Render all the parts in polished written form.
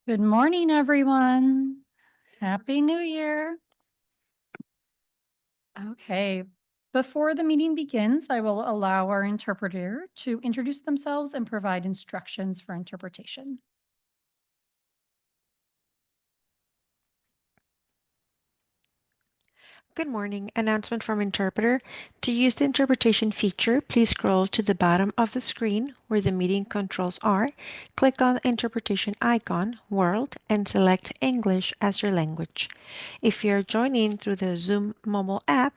Good morning, everyone. Happy New Year. Okay, before the meeting begins, I will allow our interpreter to introduce themselves and provide instructions for interpretation. Good morning. Announcement from interpreter. To use the interpretation feature, please scroll to the bottom of the screen where the meeting controls are. Click on the interpretation icon, World, and select English as your language. If you're joining through the Zoom mobile app,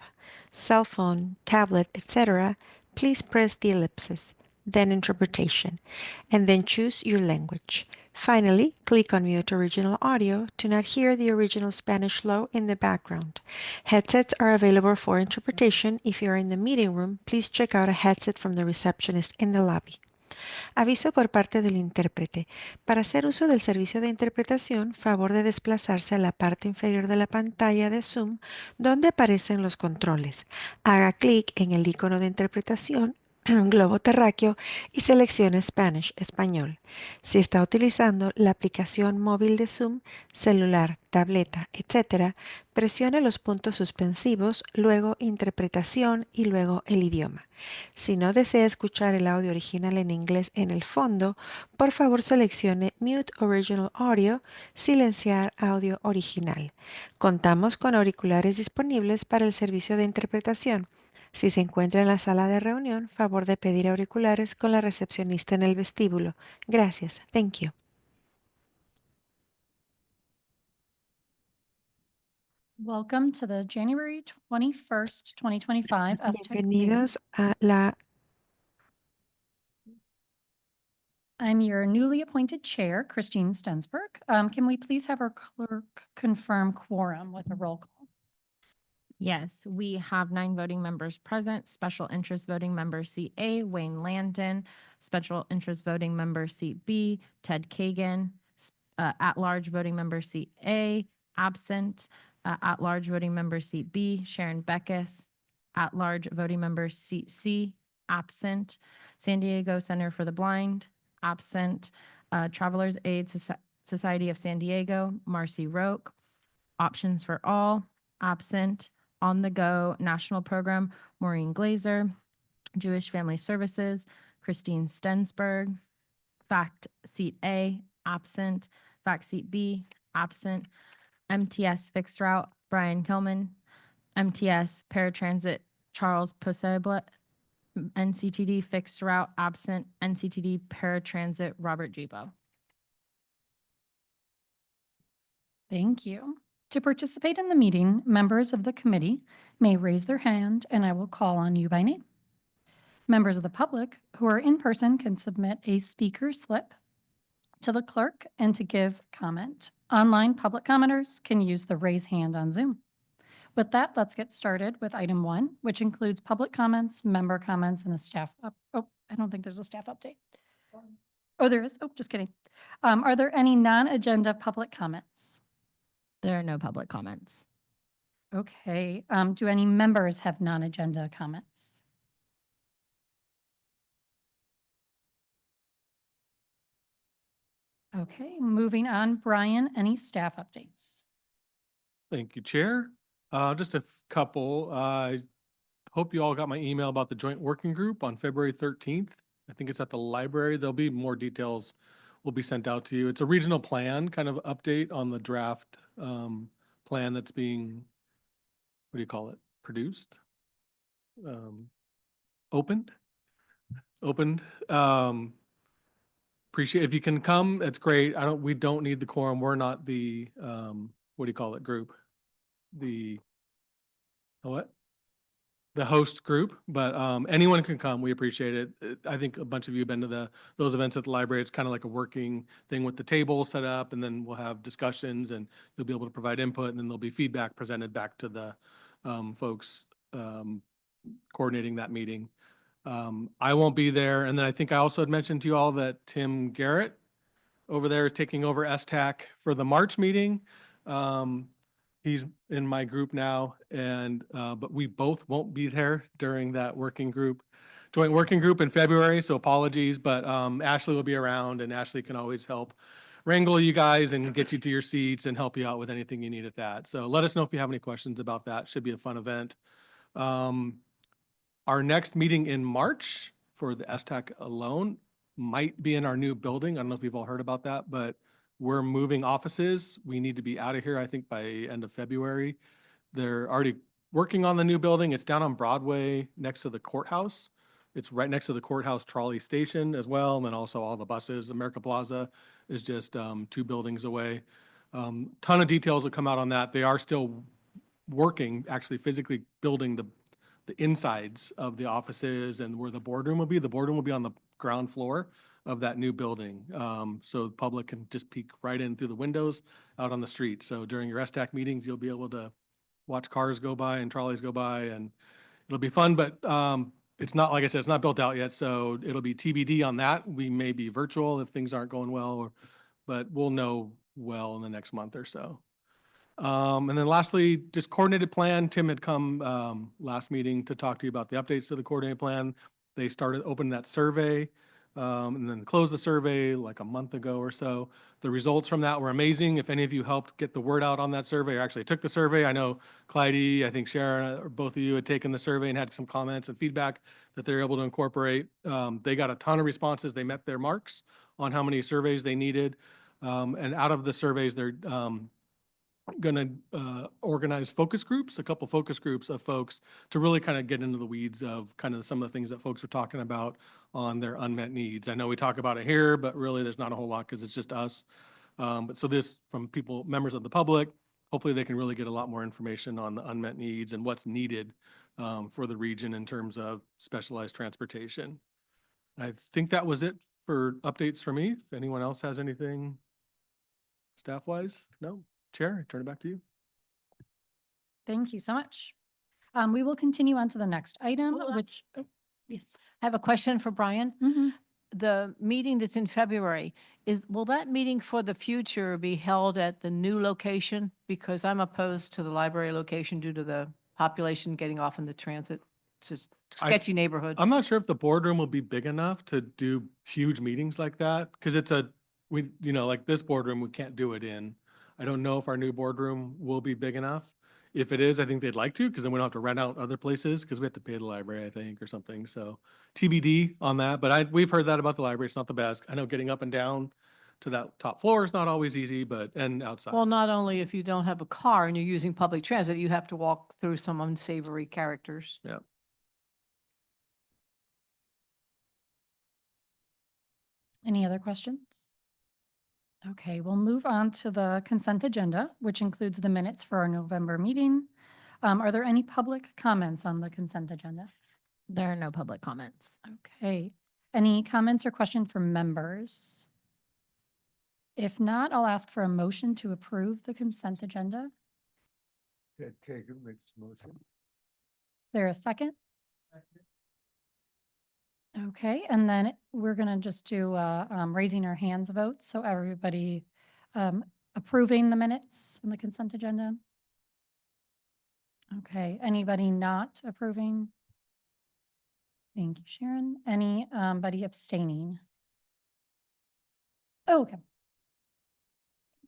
cell phone, tablet, etc., please press the ellipsis, then interpretation, and then choose your language. Finally, click on Mute Original Audio to not hear the original Spanish flow in the background. Headsets are available for interpretation. If you are in the meeting room, please check out a headset from the receptionist in the lobby. Aviso por parte del intérprete. Para hacer uso del servicio de interpretación, favor de desplazarse a la parte inferior de la pantalla de Zoom donde aparecen los controles. Haga clic en el icono de interpretación globo terráqueo y seleccione Spanish, español. Si está utilizando la aplicación móvil de Zoom, celular, tableta, etc., presione los puntos suspensivos, luego interpretación y luego el idioma. Si no desea escuchar el audio original en inglés en el fondo, por favor seleccione Mute Original Audio, silenciar audio original. Contamos con auriculares disponibles para el servicio de interpretación. Si se encuentra en la sala de reunión, favor de pedir auriculares con la recepcionista en el vestíbulo. Gracias. Thank you. Welcome to the January 21st, 2025 STEC meeting. Bienvenidos a la I'm your newly appointed chair, Christine Stensberg. Can we please have our clerk confirm quorum with a roll call? Yes, we have 9 voting members present. Special interest voting member seat A, Wayne Landon. Special interest voting member seat B, Ted Kagan. At-large voting member seat A, absent. At-large voting member seat B, Sharon Beckus. At-large voting member seat C, absent. San Diego Center for the Blind, absent. Travelers Aid Society of San Diego, Marcy Roque. Options for All, absent. On the Go National Program, Maureen Glazer. Jewish Family Services, Christine Stensberg. Fact Seat A, absent. Fact Seat B, absent. MTS Fixed Route, Brian Kilman. MTS Paratransit, Charles Poseblet. NCTD Fixed Route, absent. NCTD Paratransit, Robert Gibo. Thank you. To participate in the meeting, members of the committee may raise their hand and I will call on you by name. Members of the public who are in person can submit a speaker slip to the clerk and to give comment. Online public commenters can use the raise hand on Zoom. With that, let's get started with item 1, which includes public comments, member comments, and a staff I don't think there's a staff update. Oh, there is. Oh, just kidding. Are there any non-agenda public comments? There are no public comments. Okay. Do any members have non-agenda comments? Okay, moving on. Brian, any staff updates? Thank you, Chair. Just a couple. I hope you all got my email about the joint working group on February 13th. I think it's at the library. There'll be more details will be sent out to you. It's a regional plan kind of update on the draft plan that's being, what do you call it, produced? Opened. Appreciate if you can come, it's great. We don't need the quorum. We're not the what do you call it group? The what? The host group, but anyone can come. We appreciate it. I think a bunch of you have been to those events at the library. It's kind of like a working thing with the table set up, and then we'll have discussions, and you'll be able to provide input, and then there'll be feedback presented back to the folks coordinating that meeting. I won't be there, and then I think I also had mentioned to you all that Tim Garrett over there is taking over STAC for the March meeting. He's in my group now, and but we both won't be there during that joint working group in February, so apologies, but Ashley will be around, and Ashley can always help wrangle you guys and get you to your seats and help you out with anything you need at that. So let us know if you have any questions about that. Should be a fun event. Our next meeting in March for the STAC alone might be in our new building. I don't know if you've all heard about that, but we're moving offices. We need to be out of here, I think, by end of February. They're already working on the new building. It's down on Broadway next to the courthouse. It's right next to the courthouse trolley station as well, and then also all the buses. America Plaza is just 2 buildings away. Ton of details will come out on that. They are still working, actually physically building the insides of the offices and where the boardroom will be. The boardroom will be on the ground floor of that new building. So the public can just peek right in through the windows out on the street. So during your STAC meetings, you'll be able to watch cars go by and trolleys go by, and it'll be fun, but it's not, like I said, it's not built out yet. So it'll be TBD on that. We may be virtual if things aren't going well, but we'll know well in the next month or so. And then lastly, just coordinated plan. Tim had come last meeting to talk to you about the updates to the coordinated plan. They started opening that survey and then closed the survey like a month ago or so. The results from that were amazing. If any of you helped get the word out on that survey or actually took the survey, I know Clyde, I think Sharon, or both of you had taken the survey and had some comments and feedback that they're able to incorporate. They got a ton of responses. They met their marks on how many surveys they needed. And out of the surveys, they're going to organize focus groups, a couple focus groups of folks to really kind of get into the weeds of kind of some of the things that folks are talking about on their unmet needs. I know we talk about it here, but really there's not a whole lot because it's just us. But so this from people, members of the public, hopefully they can really get a lot more information on the unmet needs and what's needed for the region in terms of specialized transportation. I think that was it for updates for me. If anyone else has anything staff-wise, no? Chair, I turn it back to you. Thank you so much. We will continue on to the next item, Hold on. which, oh, yes. I have a question for Brian. Mhm. The meeting that's in February, will that meeting for the future be held at the new location? Because I'm opposed to the library location due to the population getting off in the transit. It's a sketchy neighborhood. I'm not sure if the boardroom will be big enough to do huge meetings like that, because it's like this boardroom, we can't do it in. I don't know if our new boardroom will be big enough. If it is, I think they'd like to, because then we don't have to rent out other places, because we have to pay the library, I think, or something. So TBD on that, but we've heard that about the library. It's not the best. I know getting up and down to that top floor is not always easy, and outside. Well, not only if you don't have a car and you're using public transit, you have to walk through some unsavory characters. Yeah. Any other questions? Okay, we'll move on to the consent agenda, which includes the minutes for our November meeting. Are there any public comments on the consent agenda? There are no public comments. Okay, any comments or questions from members? If not, I'll ask for a motion to approve the consent agenda. Ted Kagan makes the motion. Is there a second? Okay, and then we're going to just do raising our hands vote. So everybody approving the minutes and the consent agenda. Okay, anybody not approving? Thank you, Sharon. Anybody abstaining? Oh, okay.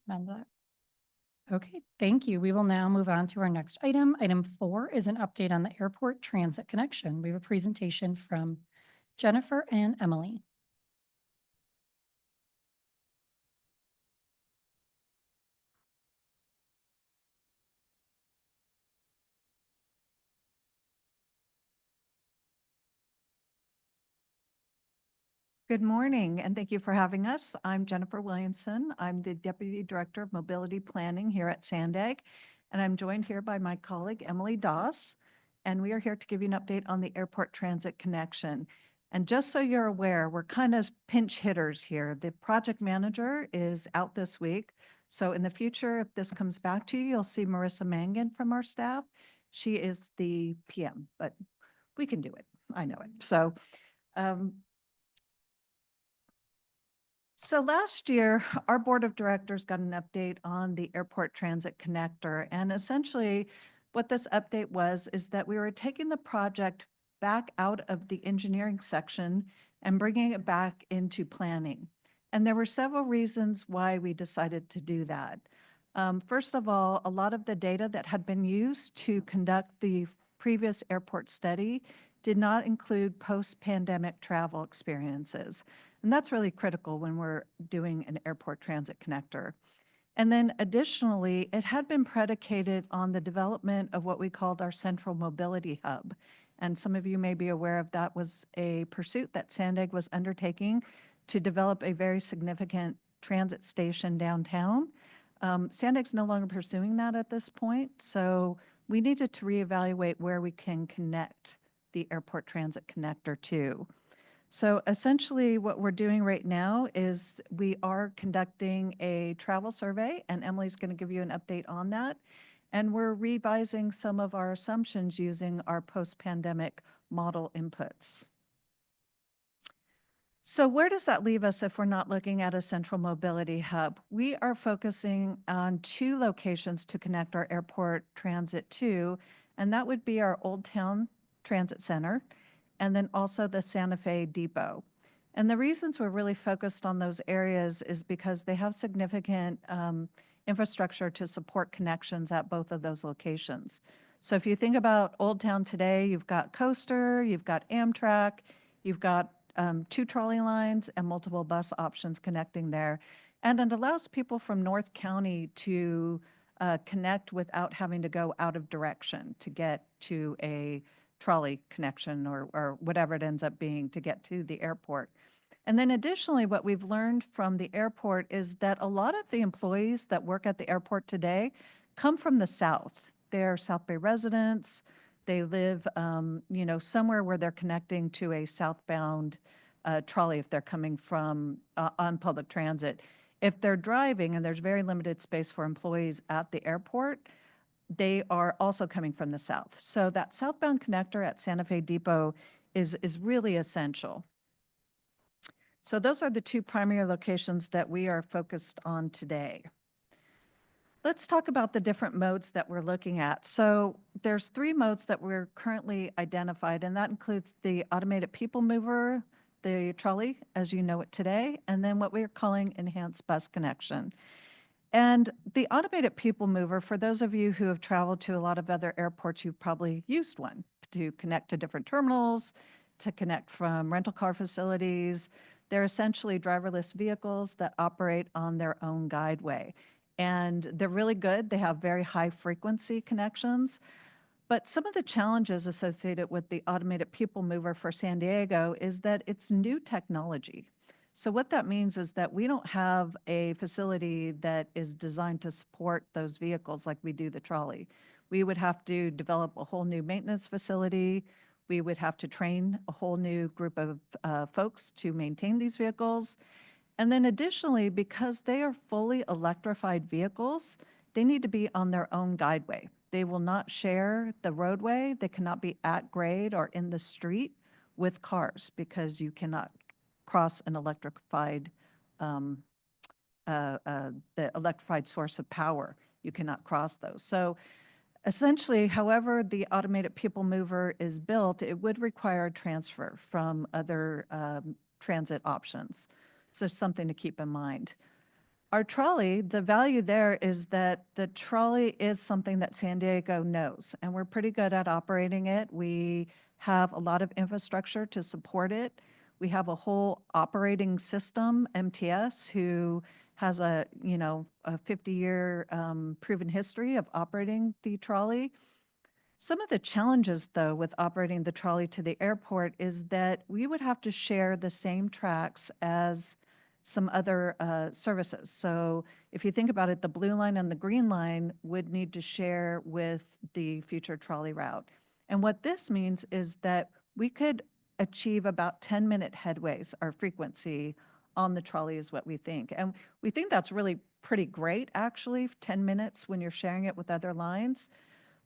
Amend that. Okay, thank you. We will now move on to our next item. Item 4 is an update on the airport transit connection. We have a presentation from Jennifer and Emily. Good morning, and thank you for having us. I'm Jennifer Williamson. I'm the Deputy Director of Mobility Planning here at SANDAG, and I'm joined here by my colleague, Emily Doss, and we are here to give you an update on the airport transit connection. And just so you're aware, we're kind of pinch hitters here. The project manager is out this week, so in the future, if this comes back to you, you'll see Marissa Mangan from our staff. She is the PM, but we can do it. I know it. So last year, our board of directors got an update on the airport transit connector. And essentially what this update was is that we were taking the project back out of the engineering section and bringing it back into planning. And there were several reasons why we decided to do that. First of all, a lot of the data that had been used to conduct the previous airport study did not include post-pandemic travel experiences. And that's really critical when we're doing an airport transit connector. And then additionally, it had been predicated on the development of what we called our central mobility hub. And some of you may be aware of that was a pursuit that SANDAG was undertaking to develop a very significant transit station downtown. SANDAG's no longer pursuing that at this point, so we needed to reevaluate where we can connect the airport transit connector to. So essentially what we're doing right now is we are conducting a travel survey, and Emily's going to give you an update on that. And we're revising some of our assumptions using our post-pandemic model inputs. So where does that leave us if we're not looking at a central mobility hub? We are focusing on 2 locations to connect our airport transit to, and that would be our Old Town Transit Center and then also the Santa Fe Depot. And the reasons we're really focused on those areas is because they have significant infrastructure to support connections at both of those locations. So if you think about Old Town today, you've got Coaster, you've got Amtrak, you've got 2 trolley lines and multiple bus options connecting there. And it allows people from North County to connect without having to go out of direction to get to a trolley connection or whatever it ends up being to get to the airport. And then additionally, what we've learned from the airport is that a lot of the employees that work at the airport today come from the South. They're South Bay residents. They live, somewhere where they're connecting to a southbound trolley if they're coming from on public transit. If they're driving and there's very limited space for employees at the airport, they are also coming from the south. So that southbound connector at Santa Fe Depot is really essential. So those are the 2 primary locations that we are focused on today. Let's talk about the different modes that we're looking at. So there's 3 modes that we're currently identified, and that includes the automated people mover, the trolley as you know it today, and then what we're calling enhanced bus connection. And the automated people mover, for those of you who have traveled to a lot of other airports, you've probably used one to connect to different terminals, to connect from rental car facilities. They're essentially driverless vehicles that operate on their own guideway. And they're really good. They have very high frequency connections. But some of the challenges associated with the automated people mover for San Diego is that it's new technology. So what that means is that we don't have a facility that is designed to support those vehicles like we do the trolley. We would have to develop a whole new maintenance facility. We would have to train a whole new group of folks to maintain these vehicles. And then additionally, because they are fully electrified vehicles, they need to be on their own guideway. They will not share the roadway. They cannot be at grade or in the street with cars because you cannot cross an electrified, the electrified source of power. You cannot cross those. So essentially, however the automated people mover is built, it would require a transfer from other transit options. So something to keep in mind. Our trolley, the value there is that the trolley is something that San Diego knows, and we're pretty good at operating it. We have a lot of infrastructure to support it. We have a whole operating system, MTS, who has a 50-year proven history of operating the trolley. Some of the challenges, though, with operating the trolley to the airport is that we would have to share the same tracks as some other services. So if you think about it, the blue line and the green line would need to share with the future trolley route. And what this means is that we could achieve about 10-minute headways, our frequency on the trolley is what we think. And we think that's really pretty great, actually, 10 minutes when you're sharing it with other lines.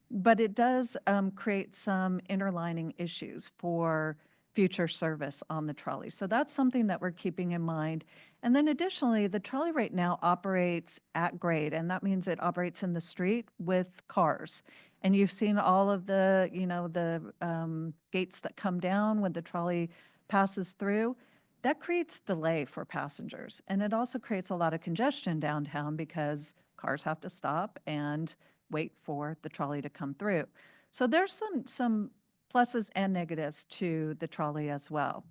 But it does create some interlining issues for future service on the trolley. So that's something that we're keeping in mind. And then additionally, the trolley right now operates at grade, and that means it operates in the street with cars. And you've seen all of the, gates that come down when the trolley passes through. that creates delay for passengers. And it also creates a lot of congestion downtown because cars have to stop and wait for the trolley to come through. So there's some pluses and negatives to the trolley as well.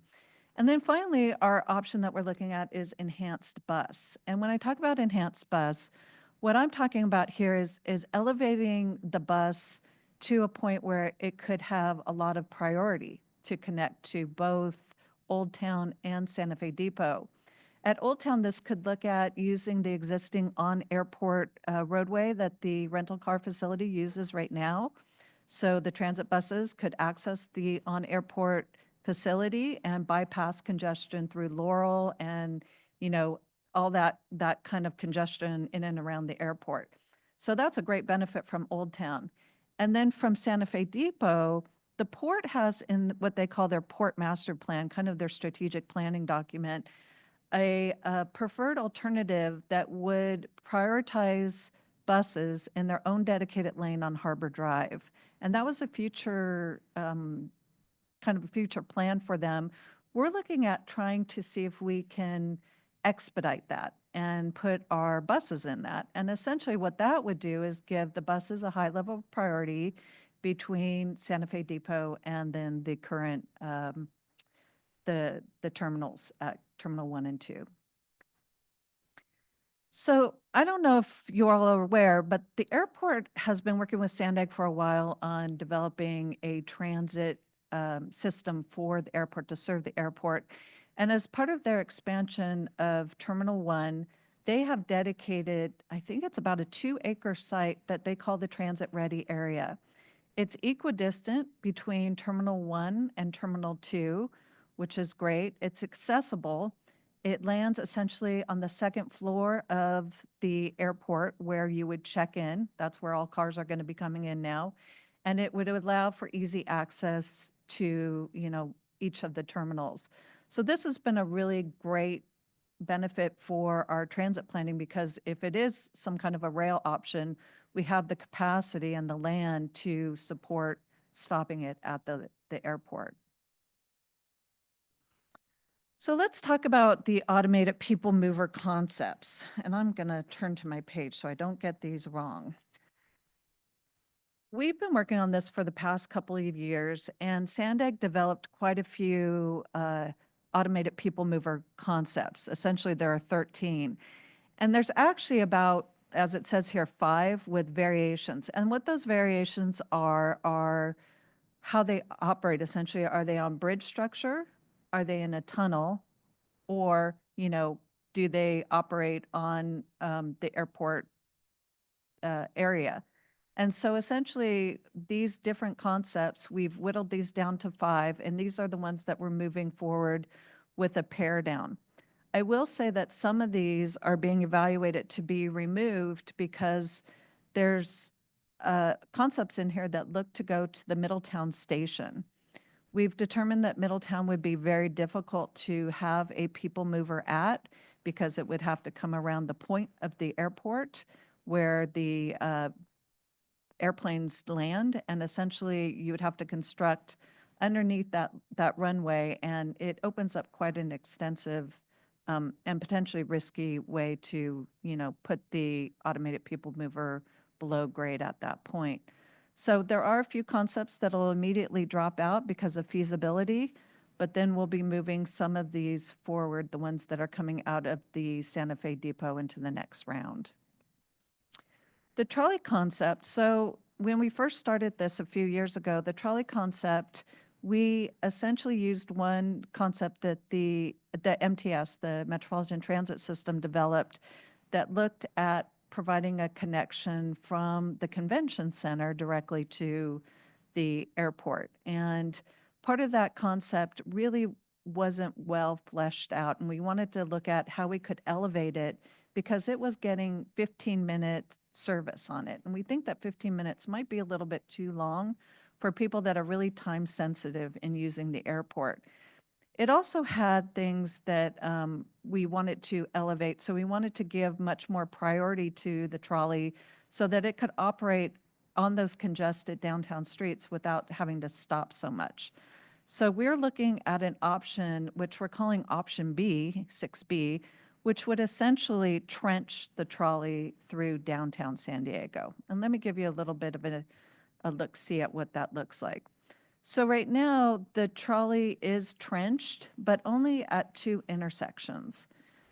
And then finally, our option that we're looking at is enhanced bus. And when I talk about enhanced bus, what I'm talking about here is elevating the bus to a point where it could have a lot of priority to connect to both Old Town and Santa Fe Depot. At Old Town, this could look at using the existing on-airport roadway that the rental car facility uses right now. So the transit buses could access the on-airport facility and bypass congestion through Laurel and, all that kind of congestion in and around the airport. So that's a great benefit from Old Town. And then from Santa Fe Depot, the port has in what they call their port master plan, kind of their strategic planning document, a preferred alternative that would prioritize buses in their own dedicated lane on Harbor Drive. And that was a future, kind of a future plan for them. We're looking at trying to see if we can expedite that and put our buses in that. And essentially what that would do is give the buses a high level of priority between Santa Fe Depot and then the current, the terminals at Terminal 1 and 2. So I don't know if you all are aware, but the airport has been working with SANDAG for a while on developing a transit system for the airport to serve the airport. And as part of their expansion of Terminal 1, they have dedicated, I think it's about a 2-acre site that they call the transit ready area. It's equidistant between Terminal 1 and Terminal 2, which is great. It's accessible. It lands essentially on the second floor of the airport where you would check in. That's where all cars are going to be coming in now. And it would allow for easy access to, each of the terminals. So this has been a really great benefit for our transit planning because if it is some kind of a rail option, we have the capacity and the land to support stopping it at the airport. So let's talk about the automated people mover concepts. And I'm going to turn to my page so I don't get these wrong. We've been working on this for the past couple of years, and SANDAG developed quite a few automated people mover concepts. Essentially, there are 13. And there's actually about, as it says here, 5 with variations. And what those variations are how they operate, essentially. Are they on bridge structure? Are they in a tunnel? Or, do they operate on the airport area? And so essentially, these different concepts, we've whittled these down to 5, and these are the ones that we're moving forward with a pare down. I will say that some of these are being evaluated to be removed because there's concepts in here that look to go to the Middletown station. We've determined that Middletown would be very difficult to have a people mover at because it would have to come around the point of the airport where the airplanes land, and essentially you would have to construct underneath that runway, and it opens up quite an extensive and potentially risky way to, put the automated people mover below grade at that point. So there are a few concepts that will immediately drop out because of feasibility, but then we'll be moving some of these forward, the ones that are coming out of the Santa Fe Depot into the next round. The trolley concept, so when we first started this a few years ago, the trolley concept, we essentially used one concept that the MTS, the Metropolitan Transit System, developed that looked at providing a connection from the convention center directly to the airport. And part of that concept really wasn't well fleshed out, and we wanted to look at how we could elevate it because it was getting 15-minute service on it. And we think that 15 minutes might be a little bit too long for people that are really time sensitive in using the airport. It also had things that we wanted to elevate. So we wanted to give much more priority to the trolley so that it could operate on those congested downtown streets without having to stop so much. So we're looking at an option, which we're calling option B, 6B, which would essentially trench the trolley through downtown San Diego. And let me give you a little bit of a look-see at what that looks like. So right now, the trolley is trenched, but only at 2 intersections.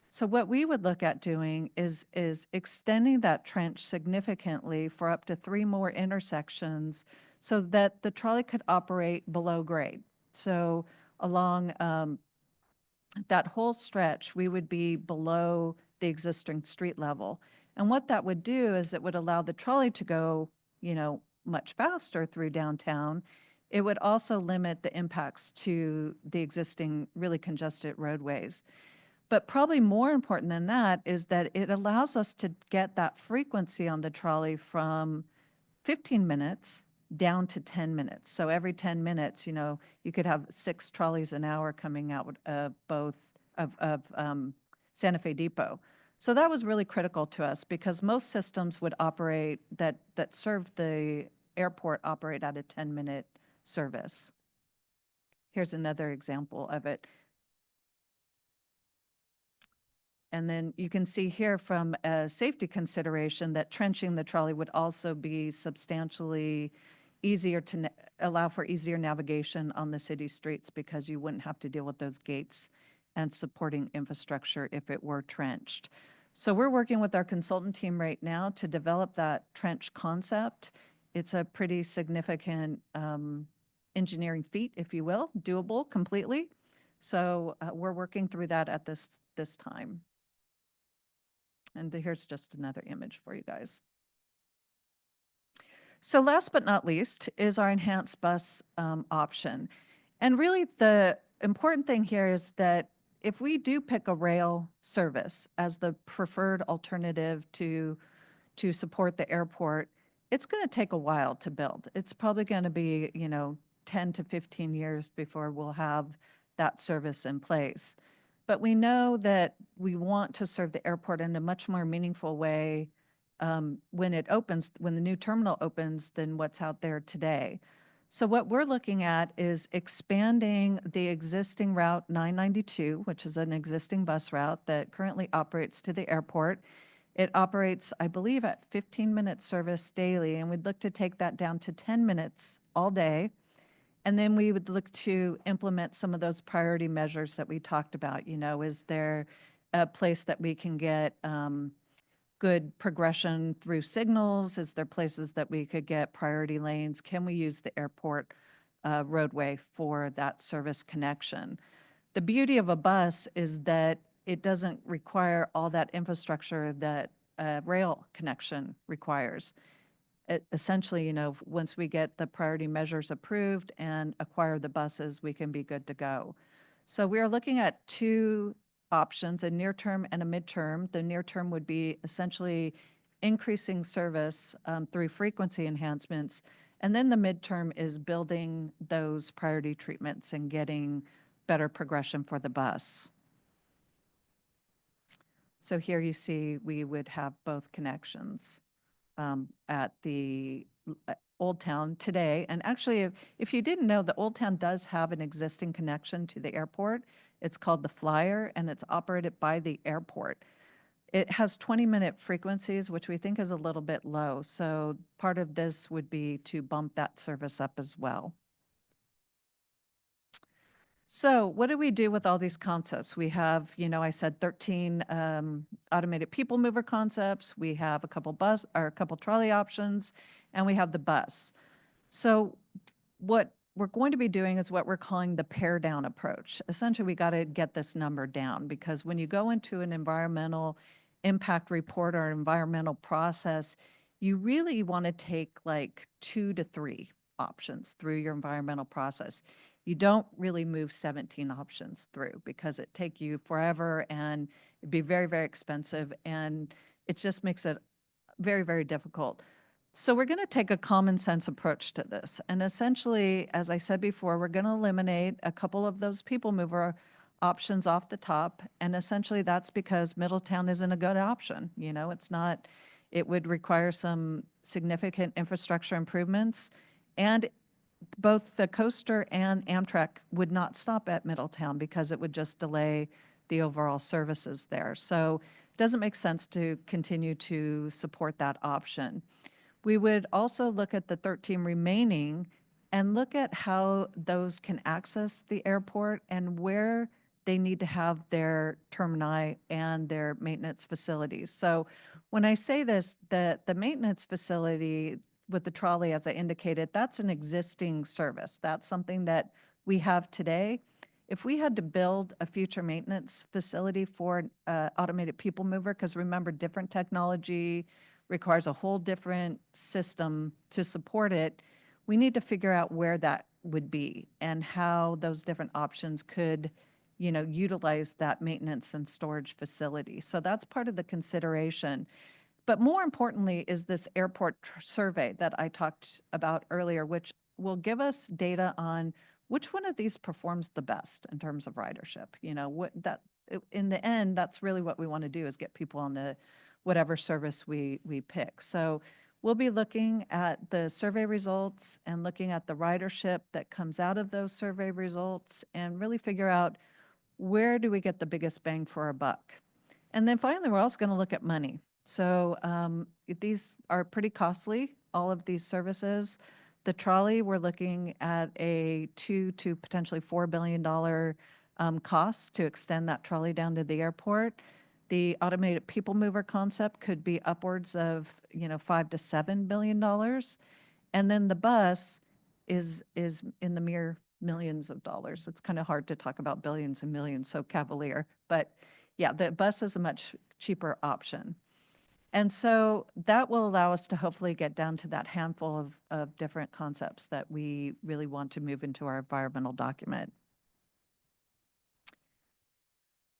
So what we would look at doing is extending that trench significantly for up to 3 more intersections so that the trolley could operate below grade. So along that whole stretch, we would be below the existing street level. And what that would do is it would allow the trolley to go, much faster through downtown. It would also limit the impacts to the existing really congested roadways. But probably more important than that is that it allows us to get that frequency on the trolley from 15 minutes down to 10 minutes. So every 10 minutes, you could have 6 trolleys an hour coming out of Santa Fe Depot. So that was really critical to us because most systems would operate that serve the airport operate at a 10-minute service. Here's another example of it. And then you can see here from a safety consideration that trenching the trolley would also be substantially easier to allow for easier navigation on the city streets because you wouldn't have to deal with those gates and supporting infrastructure if it were trenched. So we're working with our consultant team right now to develop that trench concept. It's a pretty significant engineering feat, if you will, doable completely. So we're working through that at this time. And here's just another image for you guys. So last but not least is our enhanced bus option. And really the important thing here is that if we do pick a rail service as the preferred alternative to support the airport, it's going to take a while to build. It's probably going to be, 10 to 15 years before we'll have that service in place. But we know that we want to serve the airport in a much more meaningful way when it opens, when the new terminal opens, than what's out there today. So what we're looking at is expanding the existing Route 992, which is an existing bus route that currently operates to the airport. It operates, I believe, at 15-minute service daily, and we'd look to take that down to 10 minutes all day. And then we would look to implement some of those priority measures that we talked about. Is there a place that we can get good progression through signals? Is there places that we could get priority lanes? Can we use the airport roadway for that service connection? The beauty of a bus is that it doesn't require all that infrastructure that a rail connection requires. Essentially, once we get the priority measures approved and acquire the buses, we can be good to go. So we are looking at 2 options, a near term and a midterm. The near term would be essentially increasing service through frequency enhancements. And then the midterm is building those priority treatments and getting better progression for the bus. So here you see we would have both connections at the Old Town today. And actually, if you didn't know, the Old Town does have an existing connection to the airport. It's called the Flyer, and it's operated by the airport. It has 20-minute frequencies, which we think is a little bit low. So part of this would be to bump that service up as well. So what do we do with all these concepts? We have, I said 13 automated people mover concepts. We have a couple trolley options, and we have the bus. So what we're going to be doing is what we're calling the pare down approach. Essentially, we got to get this number down because when you go into an environmental impact report or environmental process, you really want to take like 2 to 3 options through your environmental process. You don't really move 17 options through because it take you forever and it'd be very, very expensive, and it just makes it very, very difficult. So we're going to take a common sense approach to this. And essentially, as I said before, we're going to eliminate a couple of those people mover options off the top. And essentially that's because Middletown isn't a good option. It's not, it would require some significant infrastructure improvements, and both the coaster and Amtrak would not stop at Middletown because it would just delay the overall services there. So it doesn't make sense to continue to support that option. We would also look at the 13 remaining and look at how those can access the airport and where they need to have their termini and their maintenance facilities. So when I say this, the maintenance facility with the trolley, as I indicated, that's an existing service. That's something that we have today. If we had to build a future maintenance facility for an automated people mover, because remember, different technology requires a whole different system to support it, we need to figure out where that would be and how those different options could, you know, utilize that maintenance and storage facility. So that's part of the consideration. But more importantly is this airport survey that I talked about earlier, which will give us data on which one of these performs the best in terms of ridership. You know, what that in the end, that's really what we want to do, is get people on the whatever service we pick. So we'll be looking at the survey results and looking at the ridership that comes out of those survey results and really figure out where do we get the biggest bang for our buck. And then finally, we're also going to look at money. So these are pretty costly, all of these services. The trolley, we're looking at a $2 to potentially $4 billion cost to extend that trolley down to the airport. The automated people mover concept could be upwards of, you know, $5 to $7 billion. And then the bus is in the mere millions of dollars. It's kind of hard to talk about billions and millions so cavalier, but yeah, the bus is a much cheaper option. And so that will allow us to hopefully get down to that handful of different concepts that we really want to move into our environmental document.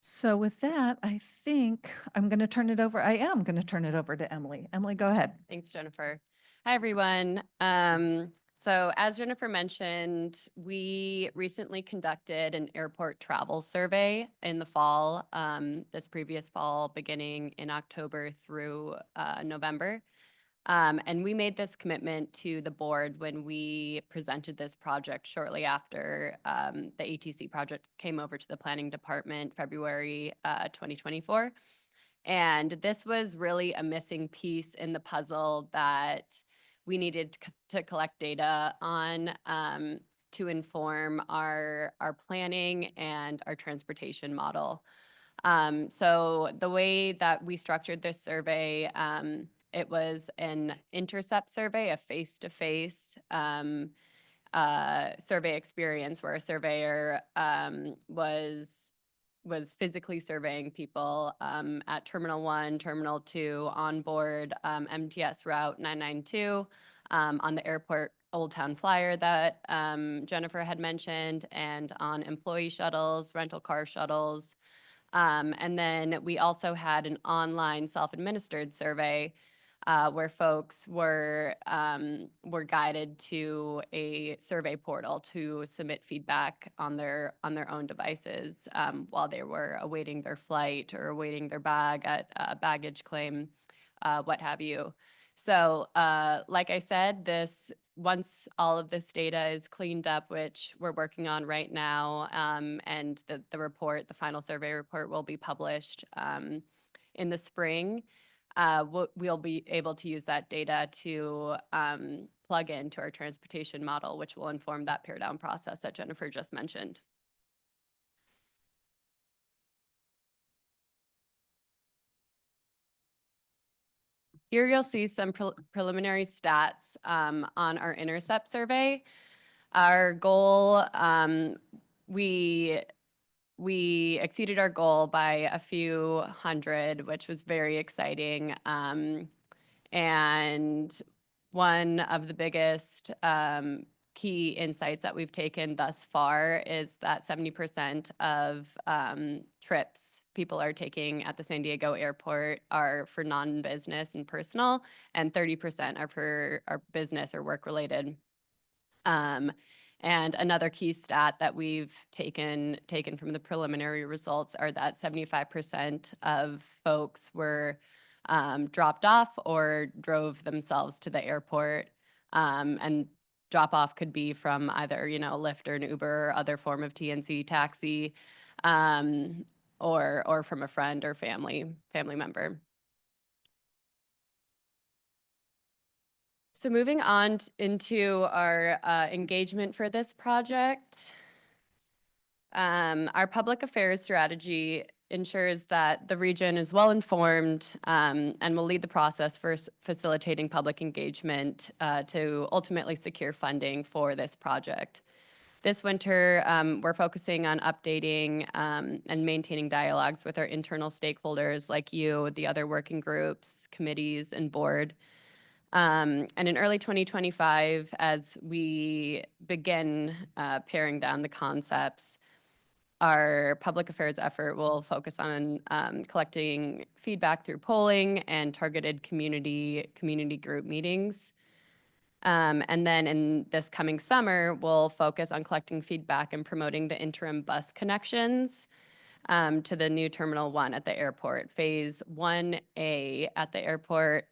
So with that, I think I am going to turn it over to Emily. Emily, go ahead. Thanks, Jennifer. Hi, everyone. So as Jennifer mentioned, we recently conducted an airport travel survey in the fall, this previous fall, beginning in October through November. And we made this commitment to the board when we presented this project shortly after the ATC project came over to the planning department, February 2024. And this was really a missing piece in the puzzle that we needed to collect data on to inform our planning and our transportation model. So the way that we structured this survey, it was an intercept survey, a face-to-face survey experience where a surveyor was physically surveying people at Terminal 1, Terminal 2, on board MTS Route 992, on the airport Old Town Flyer that Jennifer had mentioned, and on employee shuttles, rental car shuttles. And then we also had an online self-administered survey where folks were guided to a survey portal to submit feedback on their own devices while they were awaiting their flight or awaiting their bag at baggage claim, what have you. So like I said, once all of this data is cleaned up, which we're working on right now, and the final survey report will be published in the spring, we'll be able to use that data to plug into our transportation model, which will inform that peer down process that Jennifer just mentioned. Here you'll see some preliminary stats on our intercept survey. Our goal, we exceeded our goal by a few hundred, which was very exciting. And one of the biggest key insights that we've taken thus far is that 70% of trips people are taking at the San Diego airport are for non-business and personal, and 30% are for our business or work-related. And another key stat that we've taken from the preliminary results are that 75% of folks were dropped off or drove themselves to the airport. And drop off could be from either, Lyft or an Uber or other form of TNC taxi, or from a friend or family member. So moving on into our engagement for this project, our public affairs strategy ensures that the region is well informed and will lead the process for facilitating public engagement to ultimately secure funding for this project. This winter, we're focusing on updating and maintaining dialogues with our internal stakeholders like you, the other working groups, committees, and board. And in early 2025, as we begin paring down the concepts, our public affairs effort will focus on collecting feedback through polling and targeted community group meetings. And then in this coming summer, we'll focus on collecting feedback and promoting the interim bus connections to the new Terminal 1 at the airport. Phase 1A at the airport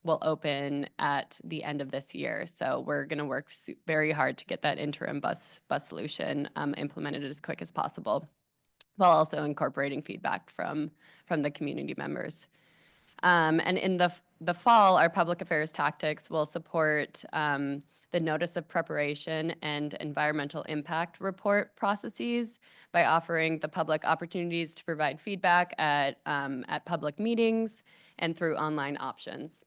will open at the end of this year. So we're going to work very hard to get that interim bus solution implemented as quick as possible, while also incorporating feedback from the community members. And in the fall, our public affairs tactics will support the notice of preparation and environmental impact report processes by offering the public opportunities to provide feedback at public meetings and through online options.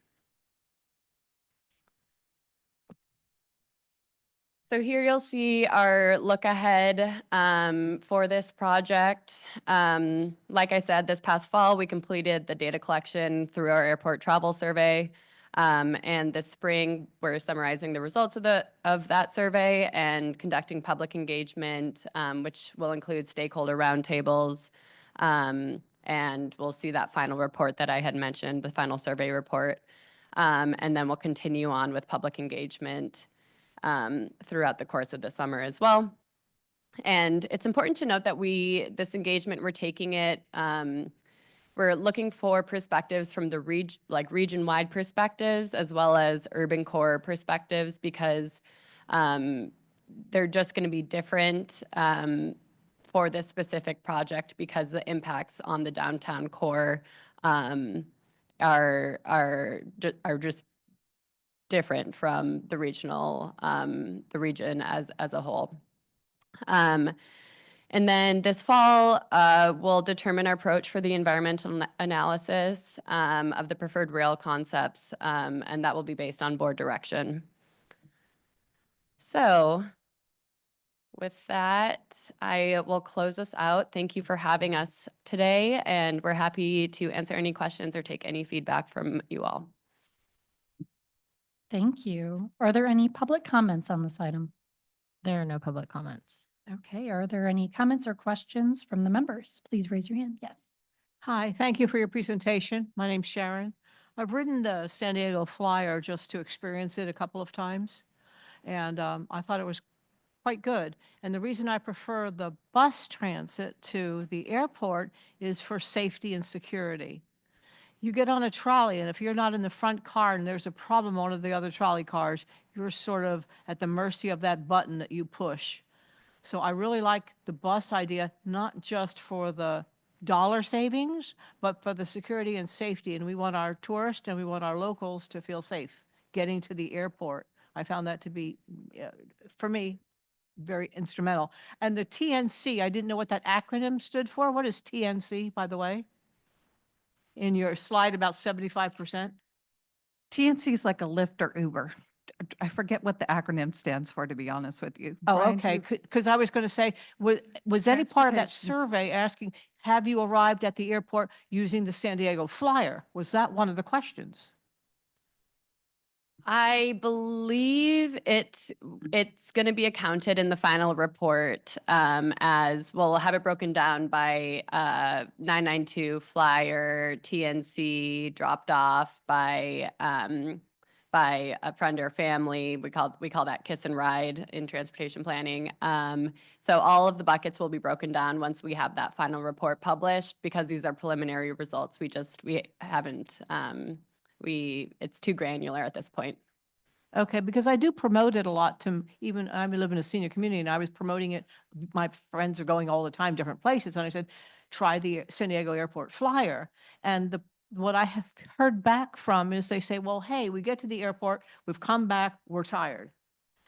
So here you'll see our look ahead for this project. Like I said, this past fall, we completed the data collection through our airport travel survey. And this spring, we're summarizing the results of that survey and conducting public engagement, which will include stakeholder roundtables. And we'll see that final report that I had mentioned, the final survey report. And then we'll continue on with public engagement throughout the course of the summer as well. And it's important to note that this engagement, we're taking it, we're looking for perspectives from the region-wide perspectives as well as urban core perspectives, because they're just going to be different for this specific project, because the impacts on the downtown core are just different from the region as a whole. And then this fall, we'll determine our approach for the environmental analysis of the preferred rail concepts, and that will be based on board direction. So with that, I will close us out. Thank you for having us today, and we're happy to answer any questions or take any feedback from you all. Thank you. Are there any public comments on this item? There are no public comments. Okay, are there any comments or questions from the members? Please raise your hand. Yes. Hi, thank you for your presentation. My name's Sharon. I've ridden the San Diego Flyer just to experience it a couple of times, and I thought it was quite good. And the reason I prefer the bus transit to the airport is for safety and security. You get on a trolley, and if you're not in the front car and there's a problem on one of the other trolley cars, you're sort of at the mercy of that button that you push. So I really like the bus idea, not just for the dollar savings, but for the security and safety. And we want our tourists and we want our locals to feel safe getting to the airport. I found that to be, for me, very instrumental. And the TNC, I didn't know what that acronym stood for. What is TNC, by the way? In your slide, about 75%. TNC is like a Lyft or Uber. I forget what the acronym stands for, to be honest with you. Oh, Brian, okay. do you- Because I was going to say, was any part of that Transportation. survey asking, have you arrived at the airport using the San Diego Flyer? Was that one of the questions? I believe it's going to be accounted in the final report, as we'll have it broken down by 992 flyer, TNC, dropped off by a friend or family. We call that kiss and ride in transportation planning. So all of the buckets will be broken down once we have that final report published, because these are preliminary results. We haven't, it's too granular at this point. Okay, because I do promote it a lot to even, I live in a senior community and I was promoting it. My friends are going all the time, different places. And I said, try the San Diego Airport flyer. And what I have heard back from is they say, well, hey, we get to the airport, we've come back, we're tired.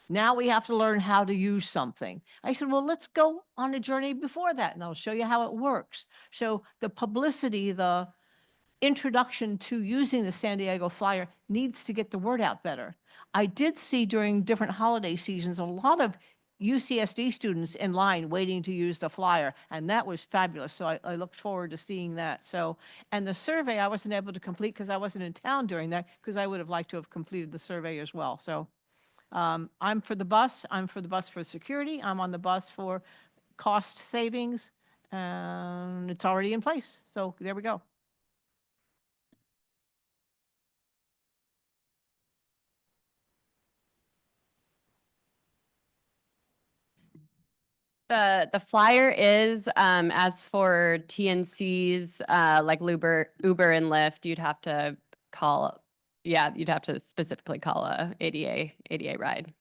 Now we have to learn how to use something. I said, well, let's go on a journey before that and I'll show you how it works. So the publicity, the introduction to using the San Diego flyer needs to get the word out better. I did see during different holiday seasons a lot of UCSD students in line waiting to use the flyer, and that was fabulous. So I looked forward to seeing that. So, and the survey I wasn't able to complete because I wasn't in town during that, because I would have liked to have completed the survey as well. So I'm for the bus. I'm for the bus for security. I'm on the bus for cost savings, and it's already in place. So there we go. The flyer is, as for TNCs, like Uber and Lyft, you'd have to call, you'd have to specifically call a ADA ride.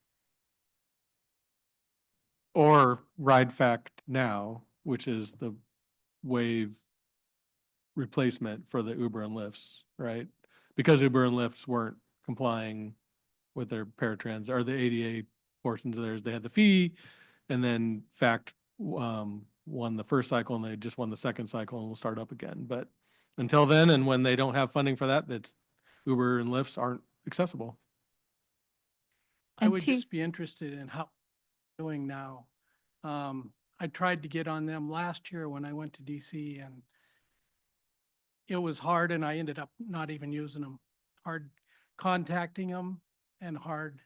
Or Ride Fact Now, which is the wave replacement for the Uber and Lyfts, right? Because Uber and Lyfts weren't complying with their paratrans or the ADA portions of theirs. They had the fee, and then Fact won the first cycle, and they just won the second cycle, and will start up again. But until then, and when they don't have funding for that, that's Uber and Lyfts aren't accessible. I And would just be interested in how they're doing now. I tried to get on them last year when I went to DC, and it was hard, and I ended up not even using them. Hard contacting them and hard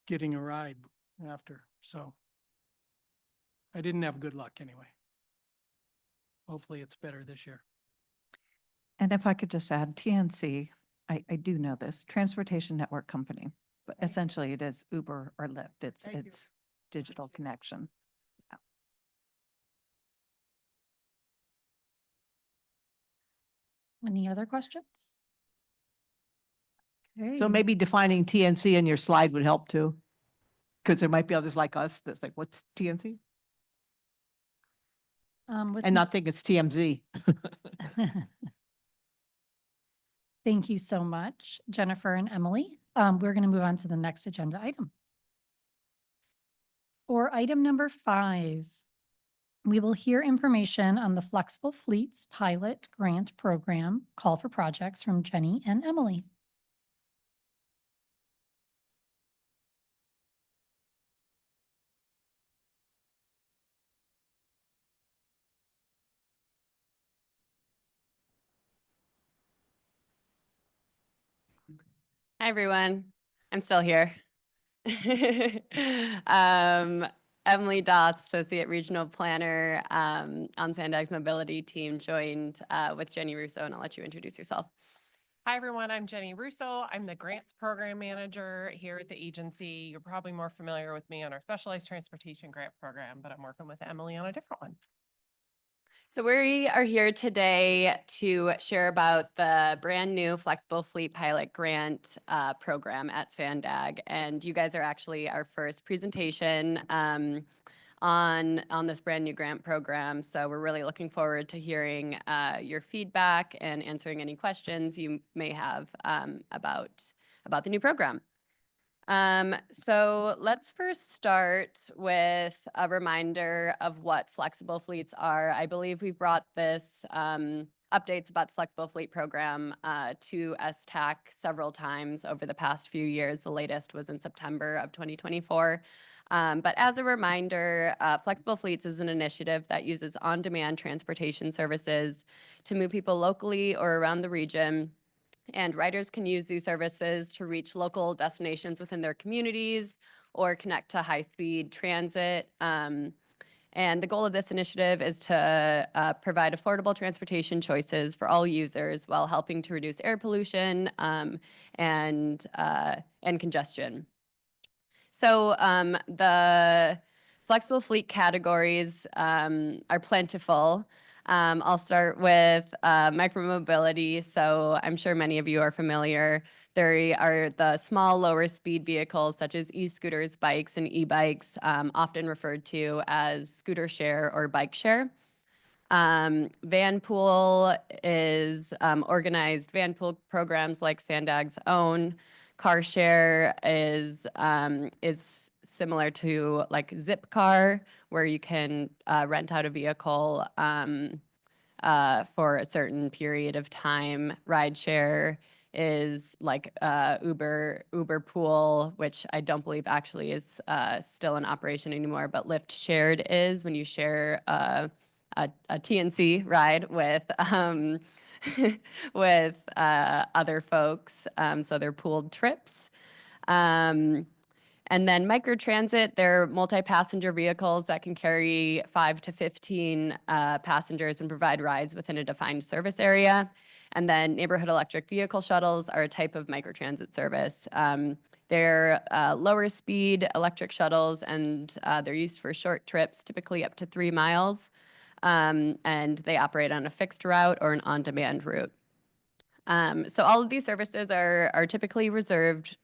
getting a ride after. So I didn't have good luck anyway. Hopefully it's better this year. And if I could just add, TNC, I do know this, Transportation Network Company, but essentially it is Uber or Lyft. Thank you. It's digital connection. Any other questions? Okay. So maybe defining TNC in your slide would help too. Because there might be others like us that's like, what's TNC? With And not think it's TMZ. Thank you so much, Jennifer and Emily. We're going to move on to the next agenda item. For item number 5, we will hear information on the Flexible Fleets Pilot Grant Program call for projects from Jenny and Emily. Hi, everyone. I'm still here. Emily Doss, Associate Regional Planner on SANDAG's mobility team, joined with Jenny Russo, and I'll let you introduce yourself. Hi, everyone. I'm Jenny Russo. I'm the Grants Program Manager here at the agency. You're probably more familiar with me on our Specialized Transportation Grant Program, but I'm working with Emily on a different one. So we are here today to share about the brand new Flexible Fleet Pilot Grant program at SANDAG. And you guys are actually our first presentation on this brand new grant program. So we're really looking forward to hearing your feedback and answering any questions you may have about the new program. So let's first start with a reminder of what flexible fleets are. I believe we've brought this updates about the flexible fleet program to STAC several times over the past few years. The latest was in September of 2024. But as a reminder, Flexible Fleets is an initiative that uses on-demand transportation services to move people locally or around the region. And riders can use these services to reach local destinations within their communities or connect to high-speed transit. And the goal of this initiative is to provide affordable transportation choices for all users while helping to reduce air pollution and congestion. So the flexible fleet categories are plentiful. I'll start with micromobility. So I'm sure many of you are familiar. There are the small, lower speed vehicles such as e-scooters, bikes, and e-bikes, often referred to as scooter share or bike share. Van pool is organized van pool programs like SANDAG's own. Car share is similar to like Zipcar, where you can rent out a vehicle for a certain period of time. Rideshare is like Uber Pool, which I don't believe actually is still in operation anymore, but Lyft Shared is when you share a TNC ride with with other folks. So they're pooled trips. And then microtransit, they're multi-passenger vehicles that can carry 5 to 15 passengers and provide rides within a defined service area. And then neighborhood electric vehicle shuttles are a type of microtransit service. They're lower speed electric shuttles, and they're used for short trips, typically up to 3 miles. And they operate on a fixed route or an on-demand route. So all of these services are typically reserved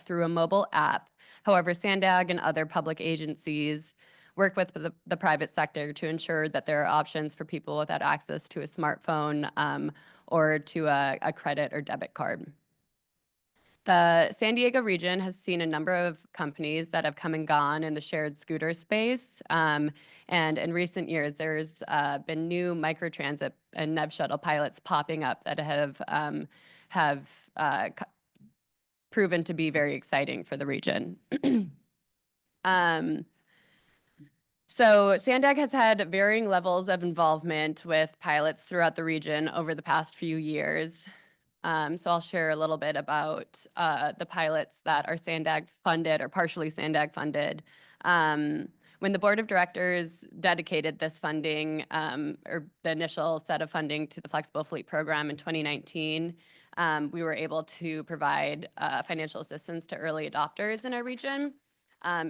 through a mobile app. However, SANDAG and other public agencies work with the private sector to ensure that there are options for people without access to a smartphone or to a credit or debit card. The San Diego region has seen a number of companies that have come and gone in the shared scooter space. And in recent years, there's been new microtransit and NEV shuttle pilots popping up that have proven to be very exciting for the region. So SANDAG has had varying levels of involvement with pilots throughout the region over the past few years. So I'll share a little bit about the pilots that are SANDAG funded or partially SANDAG funded. When the board of directors dedicated this funding, or the initial set of funding to the Flexible Fleet Program in 2019, we were able to provide financial assistance to early adopters in our region,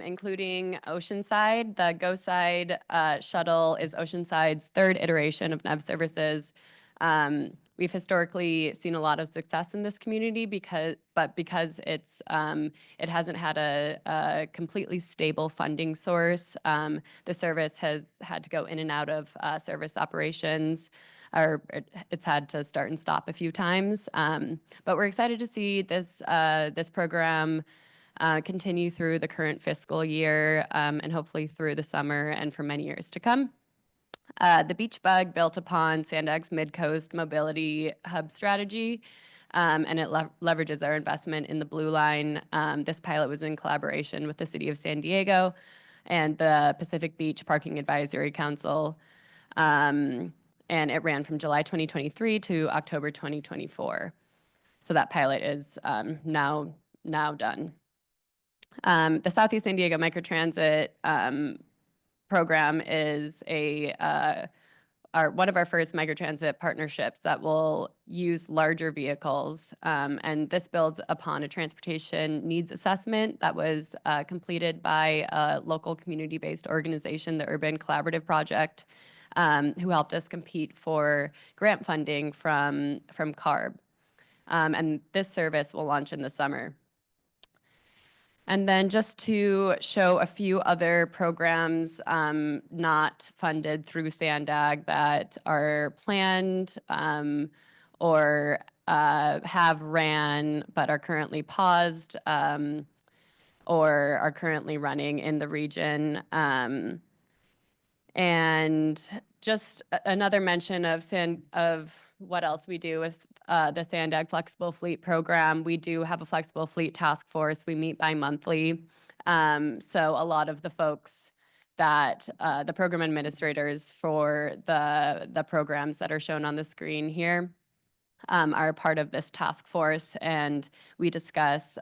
including Oceanside. The GoSide shuttle is Oceanside's third iteration of NEV services. We've historically seen a lot of success in this community because it's it hasn't had a completely stable funding source. The service has had to go in and out of service operations, or it's had to start and stop a few times. But we're excited to see this this program continue through the current fiscal year and hopefully through the summer and for many years to come. The Beach Bug built upon SANDAG's Mid-Coast Mobility Hub strategy, and it leverages our investment in the Blue Line. This pilot was in collaboration with the City of San Diego and the Pacific Beach Parking Advisory Council, and it ran from July 2023 to October 2024. So that pilot is now done. The Southeast San Diego Microtransit program is one of our first microtransit partnerships that will use larger vehicles, and this builds upon a transportation needs assessment that was completed by a local community-based organization, the Urban Collaborative Project, who helped us compete for grant funding from CARB. And this service will launch in the summer. And then just to show a few other programs not funded through SANDAG that are planned or have ran but are currently paused or are currently running in the region. And just another mention of what else we do with the SANDAG Flexible Fleet Program. We do have a Flexible Fleet Task Force. We meet bi-monthly. So a lot of the folks that the program administrators for the programs that are shown on the screen here are part of this task force, and we discuss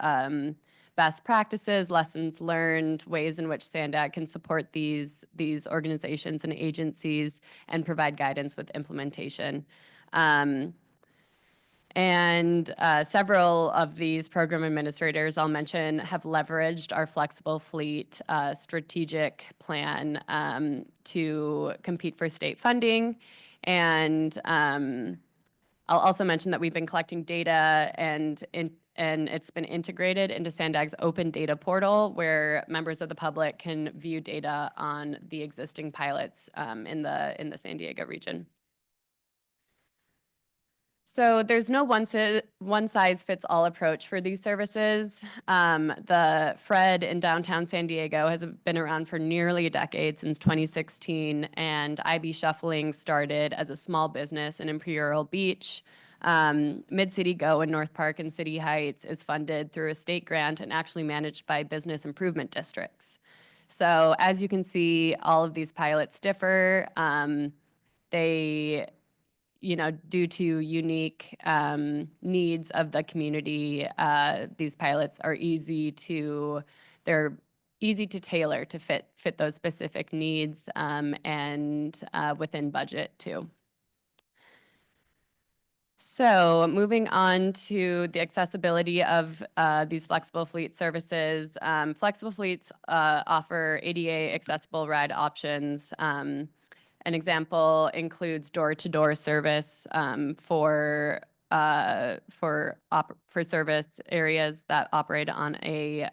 best practices, lessons learned, ways in which SANDAG can support these organizations and agencies and provide guidance with implementation. And several of these program administrators I'll mention have leveraged our flexible fleet strategic plan to compete for state funding. And I'll also mention that we've been collecting data and it's been integrated into SANDAG's open data portal where members of the public can view data on the existing pilots in the San Diego region. So there's no one-size-fits-all approach for these services. The Fred in downtown San Diego has been around for nearly a decade, since 2016, and IB Shuffling started as a small business in Imperial Beach. Mid-City Go in North Park and City Heights is funded through a state grant and actually managed by business improvement districts. So as you can see, all of these pilots differ. They, due to unique needs of the community, these pilots are easy to tailor to fit those specific needs and within budget too. So moving on to the accessibility of these flexible fleet services. Flexible fleets offer ADA accessible ride options. An example includes door-to-door service for service areas that operate on a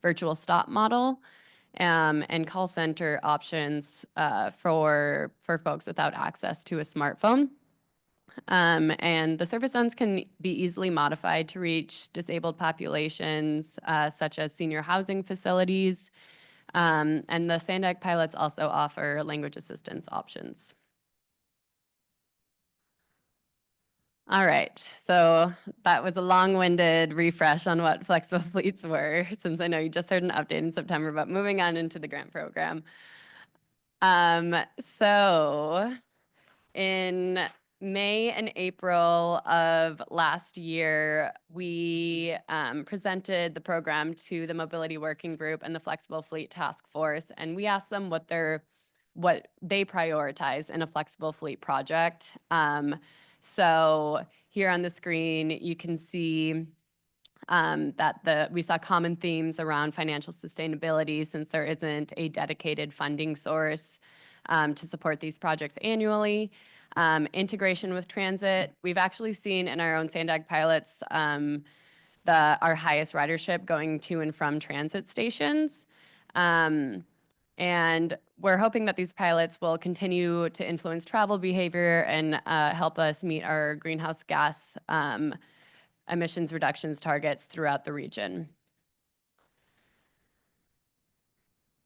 virtual stop model, and call center options for folks without access to a smartphone. And the service zones can be easily modified to reach disabled populations, such as senior housing facilities. And the SANDAG pilots also offer language assistance options. All right, so that was a long-winded refresh on what flexible fleets were, since I know you just heard an update in September, but moving on into the grant program. So in May and April of last year, we presented the program to the Mobility Working Group and the Flexible Fleet Task Force, and we asked them what they prioritize in a flexible fleet project. So here on the screen, you can see that we saw common themes around financial sustainability, since there isn't a dedicated funding source to support these projects annually. Integration with transit. We've actually seen in our own SANDAG pilots our highest ridership going to and from transit stations. And we're hoping that these pilots will continue to influence travel behavior and help us meet our greenhouse gas emissions reductions targets throughout the region.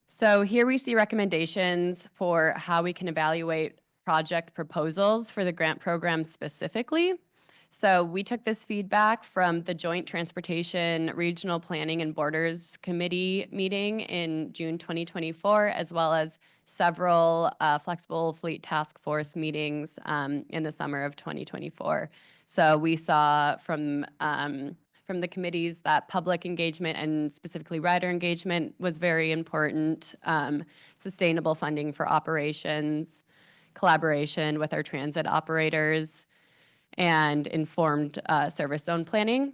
So here we see recommendations for how we can evaluate project proposals for the grant program specifically. So we took this feedback from the Joint Transportation Regional Planning and Borders Committee meeting in June 2024, as well as several Flexible Fleet Task Force meetings in the summer of 2024. So we saw from the committees that public engagement and specifically rider engagement was very important, sustainable funding for operations, collaboration with our transit operators, and informed service zone planning.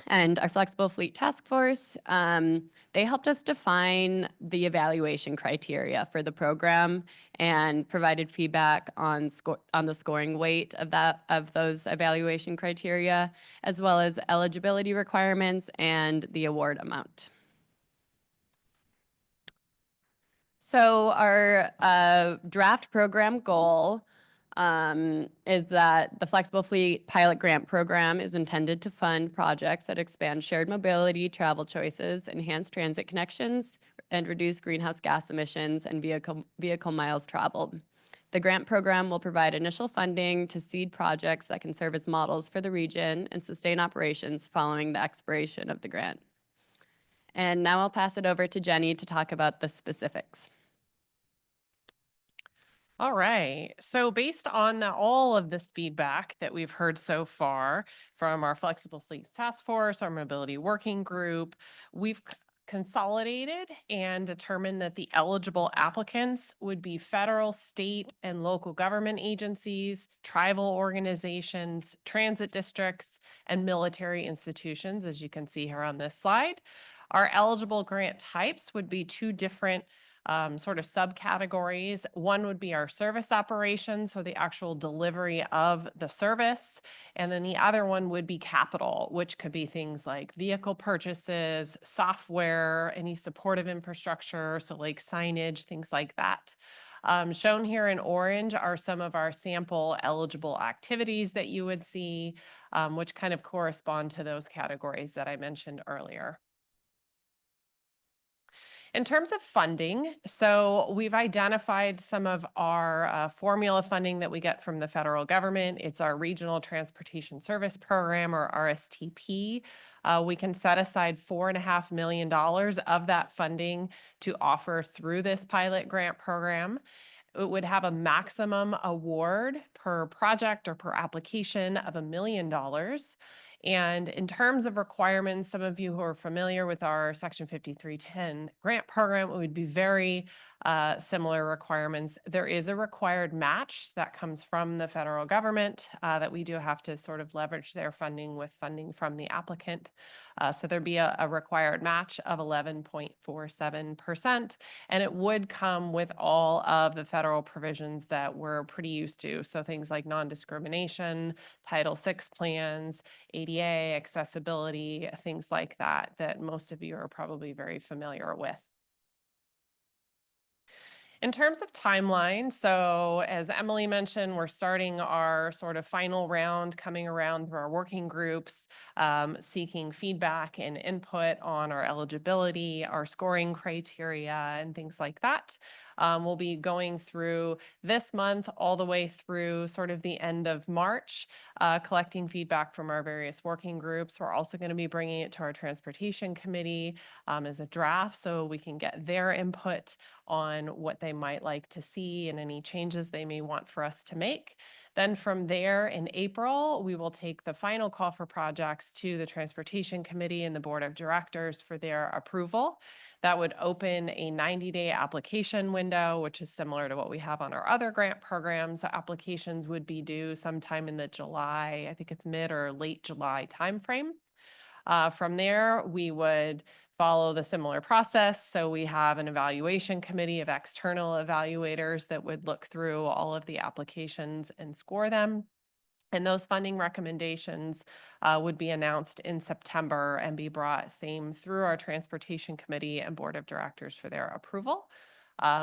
And our Flexible Fleet Task Force, they helped us define the evaluation criteria for the program and provided feedback on the scoring weight of those evaluation criteria, as well as eligibility requirements and the award amount. So our draft program goal is that the Flexible Fleet Pilot Grant Program is intended to fund projects that expand shared mobility, travel choices, enhance transit connections, and reduce greenhouse gas emissions and vehicle miles traveled. The grant program will provide initial funding to seed projects that can serve as models for the region and sustain operations following the expiration of the grant. And now I'll pass it over to Jenny to talk about the specifics. All right. So based on all of this feedback that we've heard so far from our Flexible Fleets Task Force, our Mobility Working Group, we've consolidated and determined that the eligible applicants would be federal, state, and local government agencies, tribal organizations, transit districts, and military institutions, as you can see here on this slide. Our eligible grant types would be two different sort of subcategories. One would be our service operations, so the actual delivery of the service. And then the other one would be capital, which could be things like vehicle purchases, software, any supportive infrastructure, so like signage, things like that. Shown here in orange are some of our sample eligible activities that you would see, which kind of correspond to those categories that I mentioned earlier. In terms of funding, so we've identified some of our formula funding that we get from the federal government. It's our Regional Transportation Service Program, or RSTP. We can set aside $4.5 million of that funding to offer through this pilot grant program. It would have a maximum award per project or per application of $1 million. And in terms of requirements, some of you who are familiar with our Section 5310 grant program, it would be very similar requirements. There is a required match that comes from the federal government that we do have to sort of leverage their funding with funding from the applicant. So there'd be a required match of 11.47%, and it would come with all of the federal provisions that we're pretty used to. So things like non-discrimination, Title VI plans, ADA, accessibility, things like that, that most of you are probably very familiar with. In terms of timeline, so as Emily mentioned, we're starting our sort of final round, coming around through our working groups, seeking feedback and input on our eligibility, our scoring criteria, and things like that. We'll be going through this month all the way through sort of the end of March, collecting feedback from our various working groups. We're also going to be bringing it to our transportation committee as a draft so we can get their input on what they might like to see and any changes they may want for us to make. Then from there in April, we will take the final call for projects to the Transportation Committee and the Board of Directors for their approval. That would open a 90-day application window, which is similar to what we have on our other grant programs. So applications would be due sometime in the July, I think it's mid or late July timeframe. From there, we would follow the similar process. So we have an evaluation committee of external evaluators that would look through all of the applications and score them. And those funding recommendations would be announced in September and be brought same through our Transportation Committee and Board of Directors for their approval.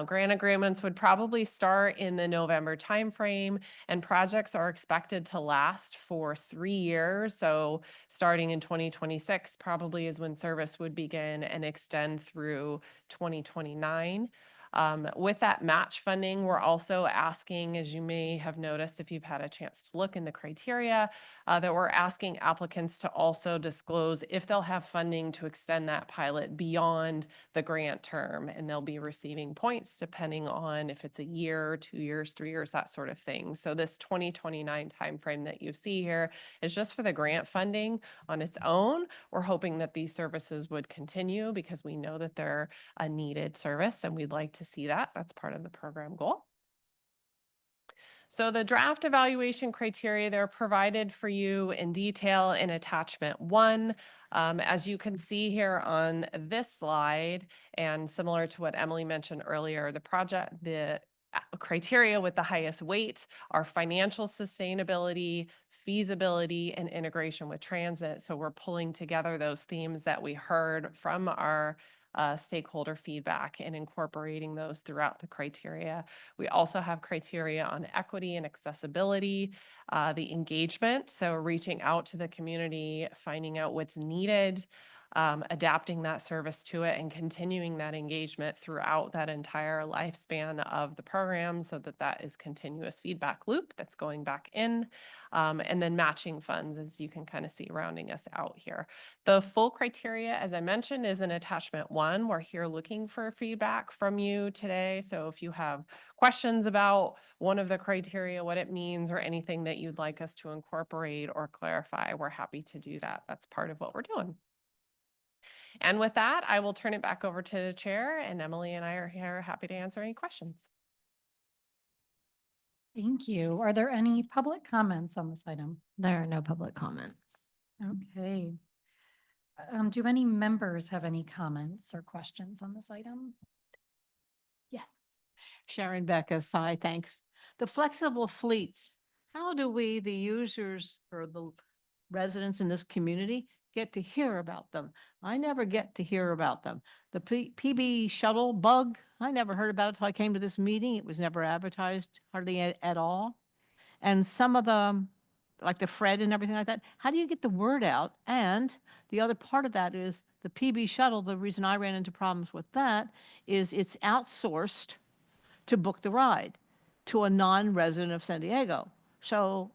Grant agreements would probably start in the November timeframe, and projects are expected to last for 3 years. So starting in 2026 probably is when service would begin and extend through 2029. With that match funding, we're also asking, as you may have noticed if you've had a chance to look in the criteria, that we're asking applicants to also disclose if they'll have funding to extend that pilot beyond the grant term, and they'll be receiving points depending on if it's a year, 2 years, 3 years, that sort of thing. So this 2029 timeframe that you see here is just for the grant funding on its own. We're hoping that these services would continue because we know that they're a needed service and we'd like to see that. That's part of the program goal. So the draft evaluation criteria, they're provided for you in detail in attachment 1. As you can see here on this slide, and similar to what Emily mentioned earlier, the criteria with the highest weight are financial sustainability, feasibility, and integration with transit. So we're pulling together those themes that we heard from our stakeholder feedback and incorporating those throughout the criteria. We also have criteria on equity and accessibility, the engagement, so reaching out to the community, finding out what's needed, adapting that service to it, and continuing that engagement throughout that entire lifespan of the program so that that is continuous feedback loop that's going back in, and then matching funds, as you can kind of see rounding us out here. The full criteria, as I mentioned, is in attachment 1. We're here looking for feedback from you today. So if you have questions about one of the criteria, what it means, or anything that you'd like us to incorporate or clarify, we're happy to do that. That's part of what we're doing. And with that, I will turn it back over to the chair, and Emily and I are here happy to answer any questions. Thank you. Are there any public comments on this item? There are no public comments. Okay. Do any members have any comments or questions on this item? Sharon Beckus, hi, thanks. The flexible fleets, how do we, the users or the residents in this community, get to hear about them? I never get to hear about them. The PB shuttle bug, I never heard about it till I came to this meeting. It was never advertised hardly at all. And some of the, like the Fred and everything like that, how do you get the word out? And the other part of that is the PB shuttle, the reason I ran into problems with that is it's outsourced to book the ride to a non-resident of San Diego. So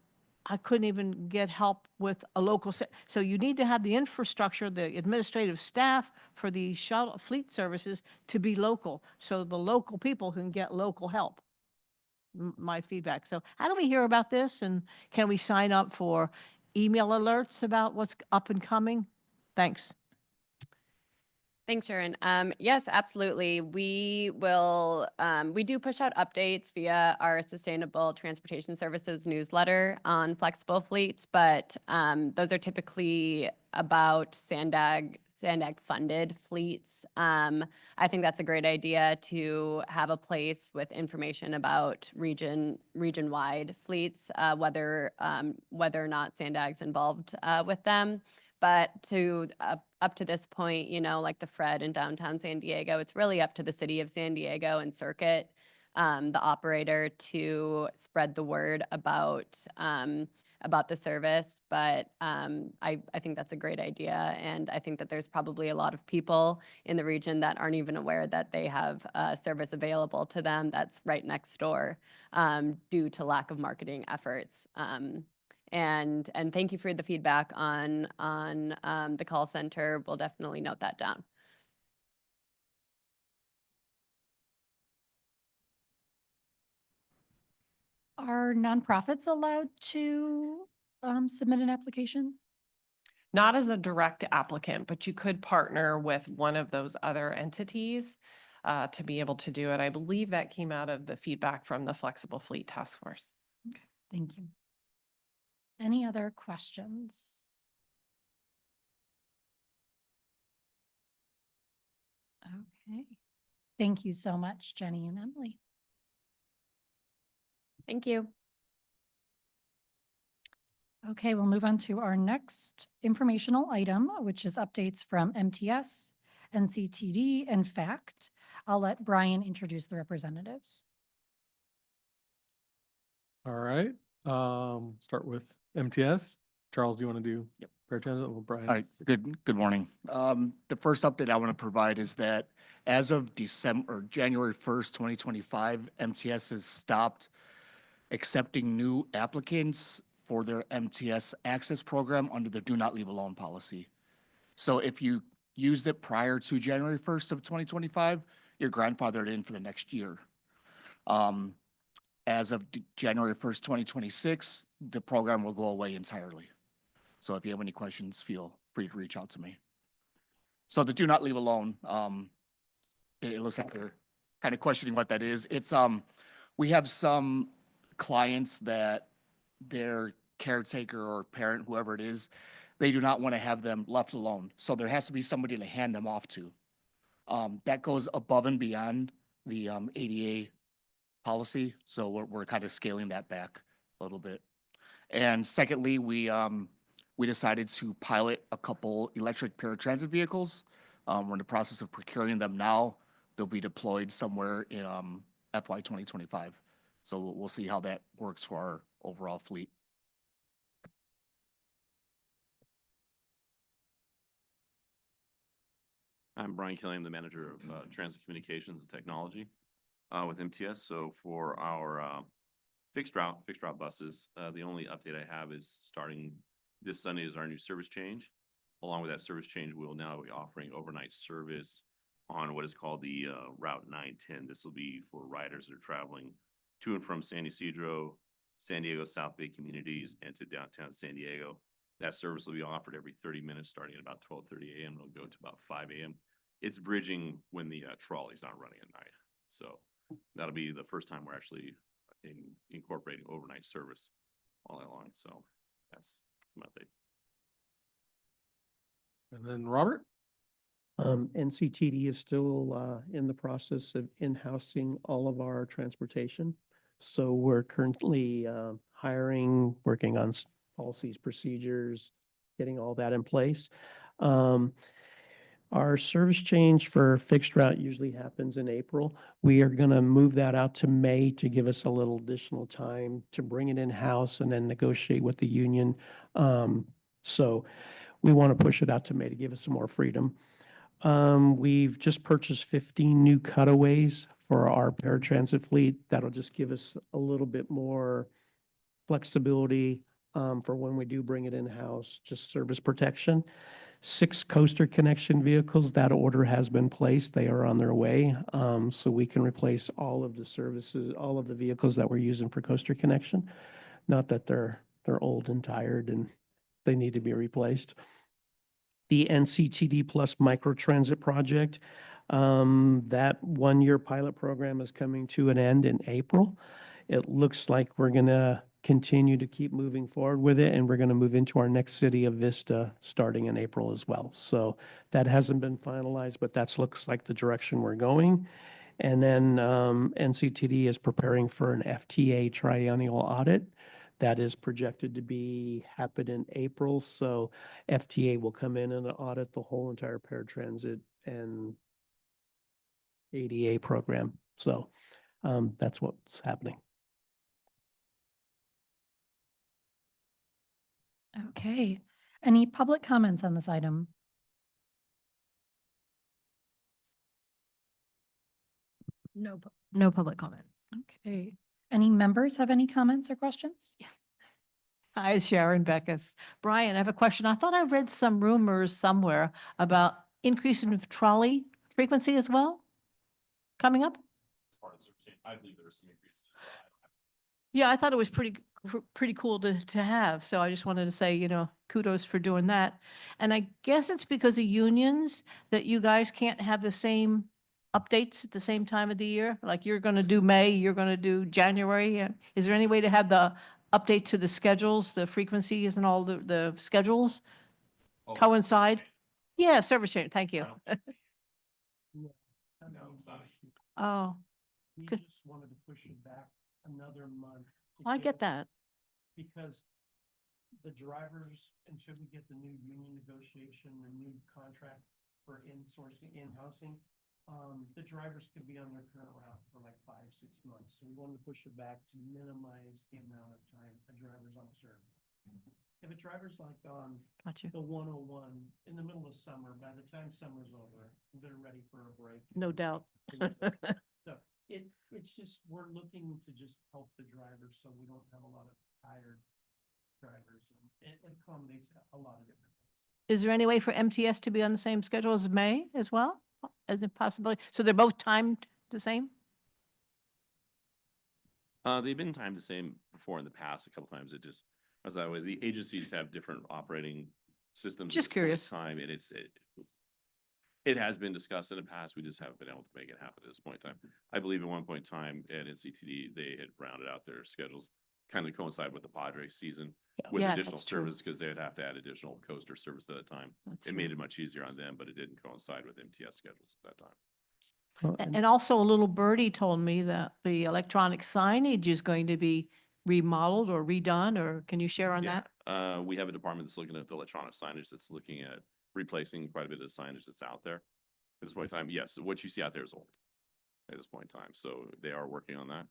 I couldn't even get help with a local, so you need to have the infrastructure, the administrative staff for the shuttle fleet services to be local, so the local people can get local help. My feedback. So how do we hear about this, and can we sign up for email alerts about what's up and coming? Thanks. Thanks, Sharon. Yes, absolutely. We will, we do push out updates via our Sustainable Transportation Services newsletter on flexible fleets, but those are typically about SANDAG funded fleets. I think that's a great idea to have a place with information about region-wide fleets, whether or not SANDAG's involved with them. But up to this point, you know, like the Fred in downtown San Diego, it's really up to the city of San Diego and Circuit, the operator, to spread the word about the service. But I think that's a great idea, and I think that there's probably a lot of people in the region that aren't even aware that they have a service available to them that's right next door, due to lack of marketing efforts. And thank you for the feedback on the call center. We'll definitely note that down. Are nonprofits allowed to submit an application? Not as a direct applicant, but you could partner with one of those other entities to be able to do it. I believe that came out of the feedback from the Flexible Fleet Task Force. Okay, thank you. Any other questions? Okay. Thank you so much, Jenny and Emily. Thank you. Okay, we'll move on to our next informational item, which is updates from MTS, NCTD, and FACT. I'll let Brian introduce the representatives. All right, start with MTS. Charles, do you want to do? Yep. Fair Transit? Well, Brian. All right, good morning. The first update I want to provide is that as of January 1st, 2025, MTS has stopped accepting new applicants for their MTS access program under the Do Not Leave Alone policy. So if you used it prior to January 1st of 2025, you're grandfathered in for the next year. As of January 1st, 2026, the program will go away entirely. So if you have any questions, feel free to reach out to me. So the Do Not Leave Alone, it looks like they're kind of questioning what that is. It's, we have some clients that their caretaker or parent, whoever it is, they do not want to have them left alone. So there has to be somebody to hand them off to. That goes above and beyond the ADA policy. So we're kind of scaling that back a little bit. And secondly, we decided to pilot a couple electric paratransit vehicles. We're in the process of procuring them now. They'll be deployed somewhere in FY 2025. So we'll see how that works for our overall fleet. I'm Brian Kelly. I'm the manager of transit communications and technology with MTS. So for our fixed route buses, the only update I have is starting this Sunday is our new service change. Along with that service change, we will now be offering overnight service on what is called the Route 910. This will be for riders that are traveling to and from San Ysidro, San Diego South Bay communities, and to downtown San Diego. That service will be offered every 30 minutes starting at about 12:30 a.m. It'll go to about 5 a.m. It's bridging when the trolley's not running at night. So that'll be the first time we're actually incorporating overnight service all night long. So that's my update. And then Robert? NCTD is still in the process of in-housing all of our transportation. So we're currently hiring, working on policies, procedures, getting all that in place. Our service change for fixed route usually happens in April. We are going to move that out to May to give us a little additional time to bring it in-house and then negotiate with the union. So we want to push it out to May to give us some more freedom. We've just purchased 15 new cutaways for our paratransit fleet. That'll just give us a little bit more flexibility for when we do bring it in-house, just service protection. 6 coaster connection vehicles, that order has been placed. They are on their way. So we can replace all of the services, all of the vehicles that we're using for coaster connection. Not that they're old and tired and they need to be replaced. The NCTD Plus Microtransit Project, that 1-year pilot program is coming to an end in April. It looks like we're going to continue to keep moving forward with it, and we're going to move into our next city of Vista starting in April as well. So that hasn't been finalized, but that looks like the direction we're going. And then NCTD is preparing for an FTA triennial audit that is projected to happen in April. So FTA will come in and audit the whole entire paratransit and ADA program. So that's what's happening. Okay. Any public comments on this item? No public comments. Okay. Any members have any comments or questions? Yes. Hi, Sharon Beckus. Brian, I have a question. I thought I read some rumors somewhere about increase in trolley frequency as well coming up. I believe there's some increases. Yeah, I thought it was pretty cool to have. So I just wanted to say, kudos for doing that. And I guess it's because of unions that you guys can't have the same updates at the same time of the year. Like you're going to do May, you're going to do January. Is there any way to have the update to the schedules, the frequencies and all the schedules coincide? Yeah, service change. Thank you. Oh, We Good. just wanted to push it back another month. to I give get us- that. Because the drivers, until we get the new union negotiation, the new contract for in-sourcing, in-housing, the drivers could be on their current route for like 5-6 months. So we wanted to push it back to minimize the amount of time a driver's on service. If a driver's like on Got you. the 101 in the middle of summer, by the time summer's over, they're ready for a break. No doubt. So it's just, we're looking to just help the drivers so we don't have a lot of tired drivers, and it accommodates a lot of different things. Is there any way for MTS to be on the same schedule as May as well? As a possibility? So they're both timed the same? They've been timed the same before in the past. A couple times it just was that way. The agencies have different operating systems. at Just this point in curious. Time and it has been discussed in the past. We just haven't been able to make it happen at this point in time. I believe at one point in time at NCTD, they had rounded out their schedules, kind of coincide with the Padres season with Yeah, additional that's true. service because they would have to add additional coaster service at that time. That's It true. made it much easier on them, but it didn't coincide with MTS schedules at that time. Well, And also a little birdie told me that the electronic signage is going to be remodeled or redone, or can you share on that? We have a department that's looking at the electronic signage, that's looking at replacing quite a bit of the signage that's out there. At this point in time, yes, what you see out there is old at this point in time, so they are working on that.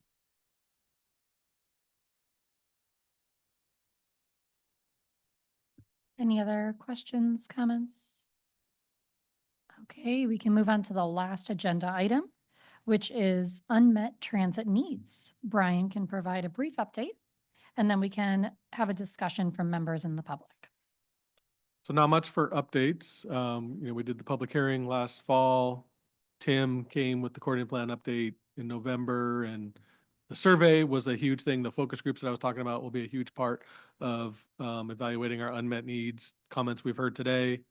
Any other questions, comments? Okay, we can move on to the last agenda item, which is unmet transit needs. Brian can provide a brief update, and then we can have a discussion from members in the public. So not much for updates. We did the public hearing last fall. Tim came with the coordinated plan update in November, and the survey was a huge thing. The focus groups that I was talking about will be a huge part of evaluating our unmet needs, comments we've heard today.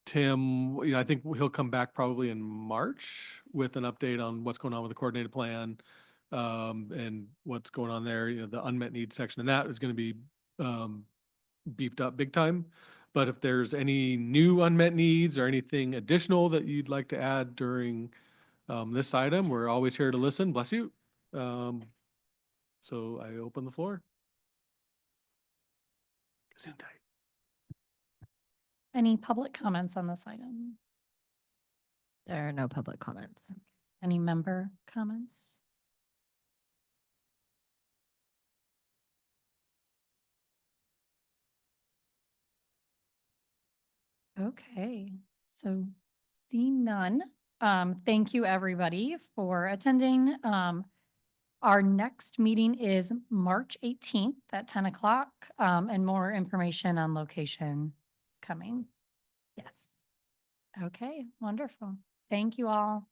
Tim, I think he'll come back probably in March with an update on what's going on with the coordinated plan and what's going on there. The unmet needs section, and that is going to be beefed up big time. But if there's any new unmet needs or anything additional that you'd like to add during this item, we're always here to listen. Bless you. So I open the floor. Gesundheit. Any public comments on this item? There are no public comments. Any member comments? Okay, so seeing none, thank you everybody for attending. Our next meeting is March 18th at 10 o'clock, and more information on location coming. Yes. Okay, wonderful. Thank you all.